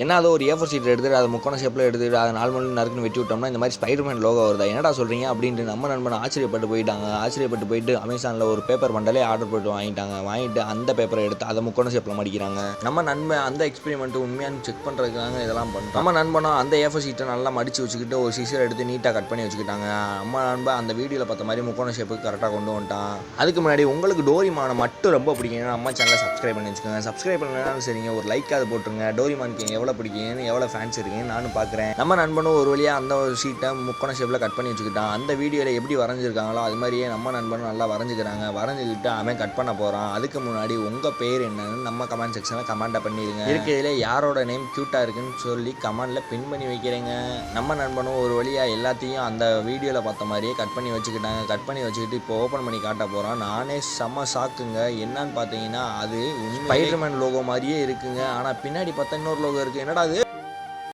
என்ன அது ஒரு ஏஃபோர் ஷீட் எடுத்துட்டு அதை முக்கோண ஷேப்பில் எடுத்துட்டு அதை 4 மணி நறுக்குன்னு வெட்டி விட்டோம்னா இந்த மாதிரி ஸ்பைடர்மேன் லோகோ வருதா, என்னடா சொல்கிறீங்க அப்படின்ட்டு நம்ம நண்பன் ஆச்சரியப்பட்டு போயிட்டு அமேசானில் ஒரு பேப்பர் பண்டலே ஆர்டர் போட்டு வாங்கிட்டு அந்த பேப்பரை எடுத்து அதை முக்கோண ஷேப்பில் மடிக்கிறாங்க. நம்ம நண்பன் அந்த எக்ஸ்பெரிமெண்ட்டு உண்மையான செக் பண்ணுறதுக்காக இதெல்லாம் பண்ணுறோம். நம்ம நண்பனும் அந்த ஏஃபோர் ஷீட்டை நல்லா மடித்து வச்சுக்கிட்டு ஒரு சிசர் எடுத்து நீட்டாக கட் பண்ணி வச்சுக்கிட்டாங்க. நம்ம நண்பன் அந்த வீடியோவில் பார்த்த மாதிரி முக்கோண ஷேப்புக்கு கரெக்டாக கொண்டு வந்துட்டான். அதுக்கு முன்னாடி உங்களுக்கு டோரிமானை மட்டும் ரொம்ப பிடிக்கும், நம்ம சேனலை சப்ஸ்கிரைப் பண்ணி வச்சுக்கோங்க. சப்ஸ்கிரைப் பண்ணலனாலும் சரிங்க, ஒரு லைக் அதை போட்டுருங்க. டோரிமானுக்கு எவ்வளோ பிடிக்குன்னு எவ்வளோ ஃபேன்ஸ் இருக்குன்னு நானும் பார்க்குறேன். நம்ம நண்பனும் ஒரு வழியாக அந்த ஒரு ஷீட்டை முக்கோண ஷேப்பில் கட் பண்ணி வச்சுக்கிட்டான். அந்த வீடியோவில் எப்படி வரைஞ்சிருக்காங்களோ அது மாதிரியே நம்ம நண்பனும் நல்லா வரைஞ்சிக்கிட்டு அவன் கட் பண்ண போகிறான். அதுக்கு முன்னாடி உங்கள் பேர் என்னன்னு நம்ம கமெண்ட் செக்ஷனில் கமெண்ட்டை பண்ணிடுங்க. இருக்கிறதுல யாரோட நேம் க்யூட்டாக இருக்குன்னு சொல்லி கமெண்டில் பின் பண்ணி வைக்கிறேங்க. நம்ம நண்பனும் ஒரு வழியாக எல்லாத்தையும் அந்த வீடியோவில் பார்த்த மாதிரியே கட் பண்ணி வச்சுக்கிட்டு இப்போ ஓப்பன் பண்ணி காட்ட போகிறான். நானே செம்ம ஷாக்குங்க. என்னன்னு பார்த்தீங்கன்னா அது ஸ்பைடர்மேன் லோகோ மாதிரியே இருக்குங்க. ஆனால் பின்னாடி பார்த்தா இன்னொரு லோகோ இருக்குது. என்னடா அது?